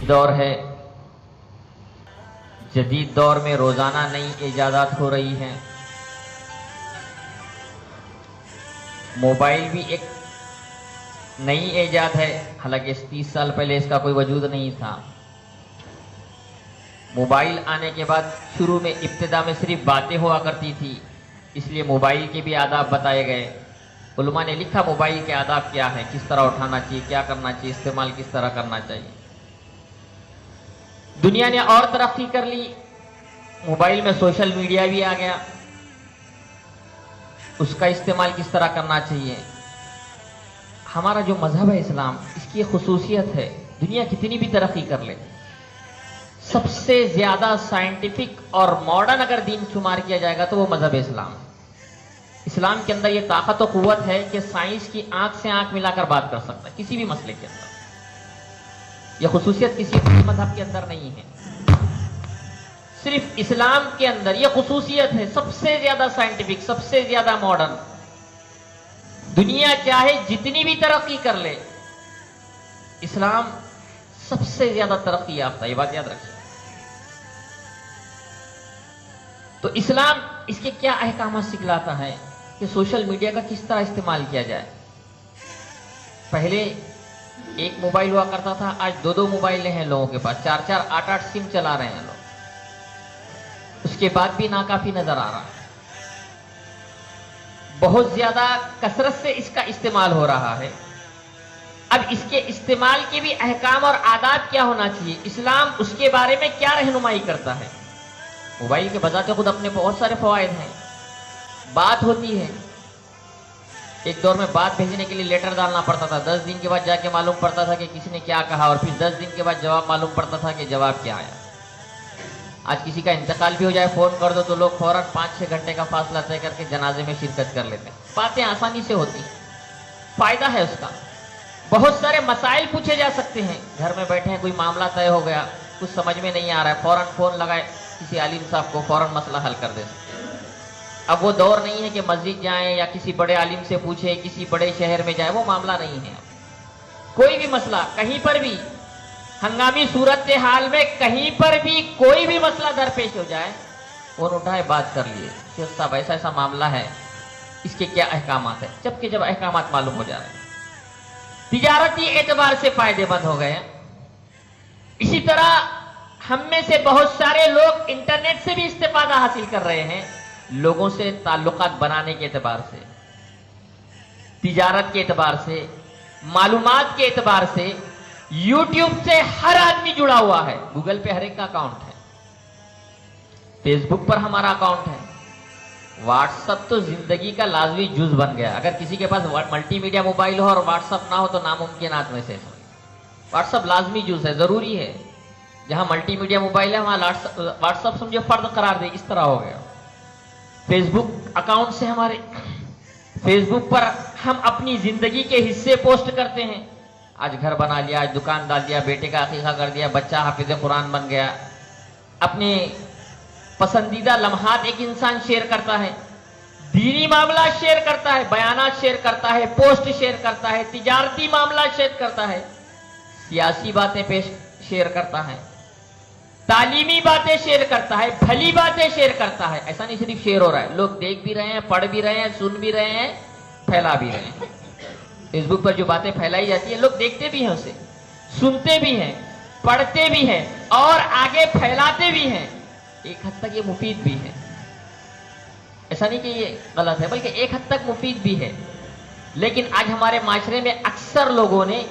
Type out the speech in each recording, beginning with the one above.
دور ہے، جدید دور میں روزانہ نئی ایجادات ہو رہی ہیں۔ موبائل بھی ایک نئی ایجاد ہے، حالانکہ 30 سال پہلے اس کا کوئی وجود نہیں تھا۔ موبائل آنے کے بعد شروع میں ابتدا میں صرف باتیں ہوا کرتی تھی، اس لیے موبائل کے بھی آداب بتائے گئے۔ علماء نے لکھا موبائل کے آداب کیا ہے، کس طرح اٹھانا چاہیے، کیا کرنا چاہیے، استعمال کس طرح کرنا چاہیے۔ دنیا نے اور ترقی کر لی، موبائل میں سوشل میڈیا بھی آ گیا، اس کا استعمال کس طرح کرنا چاہیے۔ ہمارا جو مذہب ہے اسلام، اس کی خصوصیت ہے، دنیا کتنی بھی ترقی کر لے، سب سے زیادہ سائنٹیفک اور ماڈرن اگر دین شمار کیا جائے گا تو وہ مذہب اسلام۔ اسلام کے اندر یہ طاقت و قوت ہے کہ سائنس کی آنکھ سے آنکھ ملا کر بات کر سکتا ہے کسی بھی مسئلے کے اندر۔ یہ خصوصیت کسی مذہب کے اندر نہیں ہے، صرف اسلام کے اندر یہ خصوصیت ہے، سب سے زیادہ سائنٹیفک، سب سے زیادہ ماڈرن۔ دنیا چاہے جتنی بھی ترقی کر لے، اسلام سب سے زیادہ ترقی یافتہ، یہ بات یاد رکھیے۔ تو اسلام اس کے کیا احکامات سکھلاتا ہے کہ سوشل میڈیا کا کس طرح استعمال کیا جائے۔ پہلے ایک موبائل ہوا کرتا تھا، آج 2 موبائلیں ہیں لوگوں کے پاس، 4 8 سم چلا رہے ہیں لوگ، اس کے بعد بھی ناکافی نظر آ رہا ہے۔ بہت زیادہ کثرت سے اس کا استعمال ہو رہا ہے۔ اب اس کے استعمال کے بھی احکام اور آداب کیا ہونا چاہیے، اسلام اس کے بارے میں کیا رہنمائی کرتا ہے۔ موبائل کے بذات خود اپنے بہت سارے فوائد ہیں، بات ہوتی ہے، ایک دور میں بات بھیجنے کے لیے لیٹر ڈالنا پڑتا تھا، 10 دن کے بعد جا کے معلوم پڑتا تھا کہ کسی نے کیا کہا، اور پھر 10 دن کے بعد جواب معلوم پڑتا تھا کہ جواب کیا آیا۔ آج کسی کا انتقال بھی ہو جائے، فون کر دو تو لوگ فوراً 5-6 گھنٹے کا فاصلہ طے کر کے جنازے میں شرکت کر لیتے ہیں۔ باتیں آسانی سے ہوتی ہیں، فائدہ ہے اس کا، بہت سارے مسائل پوچھے جا سکتے ہیں۔ گھر میں بیٹھے ہیں، کوئی معاملہ طے ہو گیا، کچھ سمجھ میں نہیں آ رہا ہے، فوراً فون لگائے کسی عالم صاحب کو، فوراً مسئلہ حل کر دے سکتے ہیں۔ اب وہ دور نہیں ہے کہ مسجد جائیں یا کسی بڑے عالم سے پوچھیں، کسی بڑے شہر میں جائیں، وہ معاملہ نہیں ہے۔ کوئی بھی مسئلہ کہیں پر بھی، ہنگامی صورتحال میں کہیں پر بھی کوئی بھی مسئلہ درپیش ہو جائے، فون اٹھائے، بات کر لیے، شیخ صاحب ایسا ایسا معاملہ ہے، اس کے کیا احکامات ہیں۔ جبکہ جب احکامات معلوم ہو جائے، تجارتی اعتبار سے فائدے مند ہو گئے۔ اسی طرح ہم میں سے بہت سارے لوگ انٹرنیٹ سے بھی استفادہ حاصل کر رہے ہیں، لوگوں سے تعلقات بنانے کے اعتبار سے، تجارت کے اعتبار سے، معلومات کے اعتبار سے۔ یوٹیوب سے ہر آدمی جڑا ہوا ہے، گوگل پہ ہر ایک کا اکاؤنٹ ہے، فیس بک پر ہمارا اکاؤنٹ ہے، واٹس ایپ تو زندگی کا لازمی جز بن گیا۔ اگر کسی کے پاس ملٹی میڈیا موبائل ہو اور واٹس ایپ نہ ہو تو ناممکنات میں سے واٹس ایپ لازمی جز ہے، ضروری ہے۔ جہاں ملٹی میڈیا موبائل ہے وہاں واٹس ایپ سمجھے فرض قرار دے، اس طرح ہو گیا۔ فیس بک اکاؤنٹ سے ہمارے، فیس بک پر ہم اپنی زندگی کے حصے پوسٹ کرتے ہیں، آج گھر بنا لیا، آج دکان ڈال دیا، بیٹے کا عقیقہ کر دیا، بچہ حافظ قرآن بن گیا۔ اپنے پسندیدہ لمحات ایک انسان شیئر کرتا ہے، دینی معاملات شیئر کرتا ہے، بیانات شیئر کرتا ہے، پوسٹ شیئر کرتا ہے، تجارتی معاملات شیئر کرتا ہے، سیاسی باتیں شیئر کرتا ہے، تعلیمی باتیں شیئر کرتا ہے، بھلی باتیں شیئر کرتا ہے۔ ایسا نہیں صرف شیئر ہو رہا ہے، لوگ دیکھ بھی رہے ہیں، پڑھ بھی رہے ہیں، سن بھی رہے ہیں، پھیلا بھی رہے ہیں۔ فیس بک پر جو باتیں پھیلائی جاتی ہیں، لوگ دیکھتے بھی ہیں، اسے سنتے بھی ہیں، پڑھتے بھی ہیں اور آگے پھیلاتے بھی ہیں۔ ایک حد تک یہ مفید بھی ہے، ایسا نہیں کہ یہ غلط ہے، بلکہ ایک حد تک مفید بھی ہے۔ لیکن آج ہمارے معاشرے میں اکثر لوگوں نے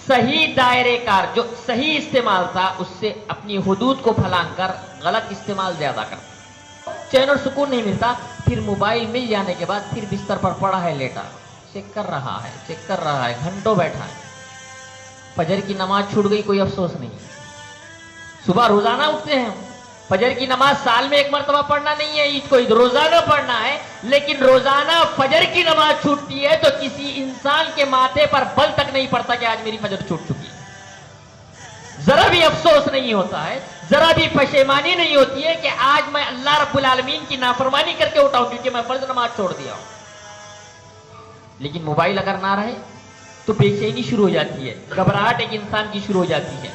صحیح دائرے کار، جو صحیح استعمال تھا، اس سے اپنی حدود کو پھلانگ کر غلط استعمال زیادہ کرتا۔ چین اور سکون نہیں ملتا، پھر موبائل مل جانے کے بعد پھر بستر پر پڑا ہے، لیٹا، چیک کر رہا ہے، گھنٹوں بیٹھا ہے۔ فجر کی نماز چھوٹ گئی، کوئی افسوس نہیں۔ صبح روزانہ اٹھتے ہیں، فجر کی نماز سال میں ایک مرتبہ پڑھنا نہیں ہے، عید کو عید روزانہ پڑھنا ہے، لیکن روزانہ فجر کی نماز چھوٹتی ہے تو کسی انسان کے ماتھے پر بل تک نہیں پڑتا کہ آج میری فجر چھوٹ چکی ہے۔ ذرا بھی افسوس نہیں ہوتا ہے، ذرا بھی پشیمانی نہیں ہوتی ہے کہ آج میں اللہ رب العالمین کی نافرمانی کر کے اٹھا ہوں کیونکہ میں فرض نماز چھوڑ دیا ہوں۔ لیکن موبائل اگر نہ رہے تو بے چینی شروع ہو جاتی ہے، گھبراہٹ ایک انسان کی شروع ہو جاتی ہے۔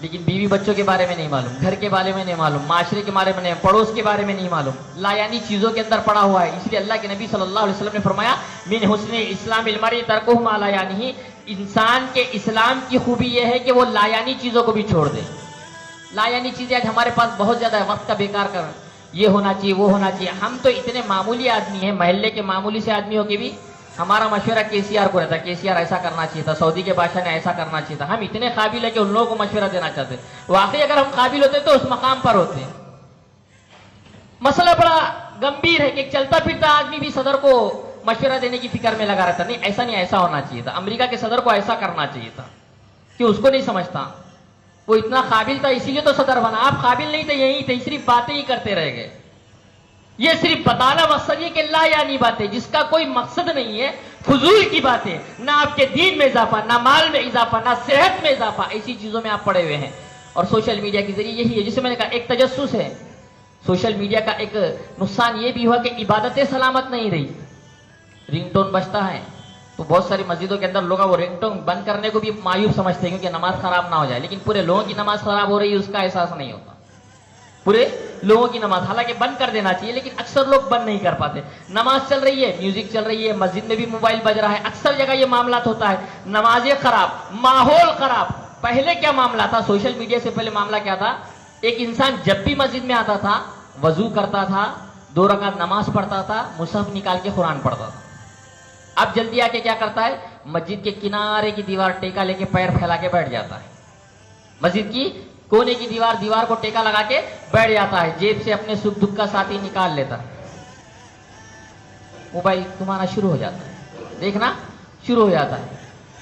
لیکن بیوی بچوں کے بارے میں نہیں معلوم, گھر کے بارے میں نہیں معلوم, معاشرے کے بارے میں نہیں, پڑوس کے بارے میں نہیں معلوم, لا یعنی چیزوں کے اندر پڑا ہوا ہے. اس لیے اللہ کے نبی صلی اللہ علیہ وسلم نے فرمایا من حسن اسلام المرء ترکہ ما لا یعنی, انسان کے اسلام کی خوبی یہ ہے کہ وہ لا یعنی چیزوں کو بھی چھوڑ دے. لا یعنی چیزیں آج ہمارے پاس بہت زیادہ ہے, وقت کا بیکار کر, یہ ہونا چاہیے وہ ہونا چاہیے. ہم تو اتنے معمولی آدمی ہیں, محلے کے معمولی سے آدمیوں کے بھی ہمارا مشورہ KCR کو رہتا ہے, KCR ایسا کرنا چاہیے تھا, سعودی کے بادشاہ نے ایسا کرنا چاہیے تھا. ہم اتنے قابل ہیں کہ ان لوگوں کو مشورہ دینا چاہتے ہیں. واقعی اگر ہم قابل ہوتے تو اس مقام پر ہوتے. مسئلہ بڑا گمبھیر ہے کہ ایک چلتا پھرتا آدمی بھی صدر کو مشورہ دینے کی فکر میں لگا رہتا. نہیں ایسا نہیں, ایسا ہونا چاہیے تھا, امریکہ کے صدر کو ایسا کرنا چاہیے تھا, کہ اس کو نہیں سمجھتا, وہ اتنا قابل تھا اسی لیے تو صدر بنا. آپ قابل نہیں تھے, یہی تھے, صرف باتیں ہی کرتے رہ گئے. یہ صرف بتانا مقصد یہ کہ لا یعنی باتیں جس کا کوئی مقصد نہیں ہے, فضول کی باتیں, نہ آپ کے دین میں اضافہ, نہ مال میں اضافہ, نہ صحت میں اضافہ, ایسی چیزوں میں آپ پڑے ہوئے ہیں. اور سوشل میڈیا کے ذریعے یہی ہے, جسے میں نے کہا ایک تجسس ہے. سوشل میڈیا کا ایک نقصان یہ بھی ہوا کہ عبادتیں سلامت نہیں رہی. رنگ ٹون بجتا ہے تو بہت ساری مسجدوں کے اندر لوگ وہ رنگ ٹون بند کرنے کو بھی معیوب سمجھتے ہیں کیونکہ نماز خراب نہ ہو جائے, لیکن پورے لوگوں کی نماز خراب ہو رہی ہے اس کا احساس نہیں ہوتا. پورے لوگوں کی نماز, حالانکہ بند کر دینا چاہیے لیکن اکثر لوگ بند نہیں کر پاتے. نماز چل رہی ہے, میوزک چل رہی ہے, مسجد میں بھی موبائل بج رہا ہے, اکثر جگہ یہ معاملات ہوتا ہے. نمازیں خراب, ماحول خراب. پہلے کیا معاملہ تھا, سوشل میڈیا سے پہلے معاملہ کیا تھا, ایک انسان جب بھی مسجد میں آتا تھا وضو کرتا تھا, 2 رکعت نماز پڑھتا تھا, مصحف نکال کے قرآن پڑھتا تھا. اب جلدی آ کے کیا کرتا ہے, مسجد کے کنارے کی دیوار ٹیکا لے کے پیر پھیلا کے بیٹھ جاتا ہے. مسجد کی کونے کی دیوار کو ٹیکا لگا کے بیٹھ جاتا ہے, جیب سے اپنے سکھ دکھ کا ساتھی نکال لیتا ہے. موبائل تمہارا شروع ہو جاتا ہے, دیکھنا شروع ہو جاتا ہے.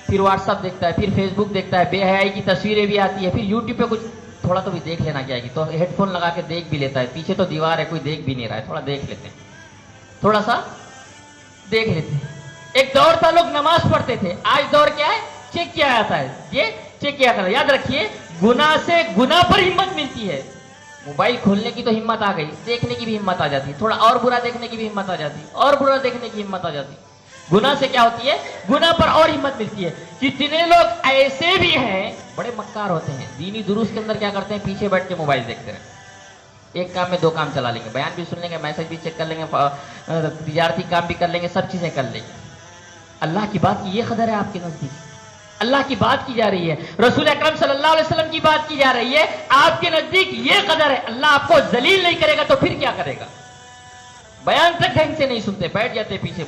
پھر واٹس ایپ دیکھتا ہے, پھر فیس بک دیکھتا ہے, بے حیائی کی تصویریں بھی آتی ہے, پھر یوٹیوب پہ کچھ تھوڑا تو بھی دیکھ لینا چاہیے, تو ہیڈ فون لگا کے دیکھ بھی لیتا ہے. پیچھے تو دیوار ہے, کوئی دیکھ بھی نہیں رہا ہے, تھوڑا دیکھ لیتے ہیں, تھوڑا سا دیکھ لیتے ہیں. ایک دور تھا لوگ نماز پڑھتے تھے, آج دور کیا ہے, چیک کیا جاتا ہے. یہ چیک کیا جاتا ہے. یاد رکھیے گناہ سے گناہ پر ہمت ملتی ہے. موبائل کھولنے کی تو ہمت آ گئی, دیکھنے کی بھی ہمت آ جاتی, تھوڑا اور برا دیکھنے کی بھی ہمت آ جاتی, اور برا دیکھنے کی ہمت آ جاتی. گناہ سے کیا ہوتی ہے, گناہ پر اور ہمت ملتی ہے. کتنے لوگ ایسے بھی ہیں بڑے مکار ہوتے ہیں, دینی دروس کے اندر کیا کرتے ہیں, پیچھے بیٹھ کے موبائل دیکھتے رہے, ایک کام میں 2 کام چلا لیں گے, بیان بھی سن لیں گے, میسج بھی چیک کر لیں گے, تجارتی کام بھی کر لیں گے, سب چیزیں کر لیں گے. اللہ کی بات کی یہ قدر ہے آپ کے نزدیک, اللہ کی بات کی جا رہی ہے, رسول اکرم صلی اللہ علیہ وسلم کی بات کی جا رہی ہے, آپ کے نزدیک یہ قدر ہے. اللہ آپ کو ذلیل نہیں کرے گا تو پھر کیا کرے گا. بیان تک ڈھنگ سے نہیں سنتے, بیٹھ جاتے پیچھے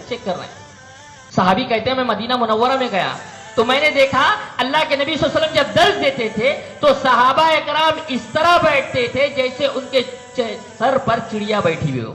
چیک کر رہے ہیں. صحابی کہتے ہیں میں مدینہ منورہ میں گیا تو میں نے دیکھا اللہ کے نبی صلی اللہ علیہ وسلم جب درس دیتے تھے تو صحابہ اکرام اس طرح بیٹھتے تھے جیسے ان کے سر پر چڑیا بیٹھی ہوئی ہو.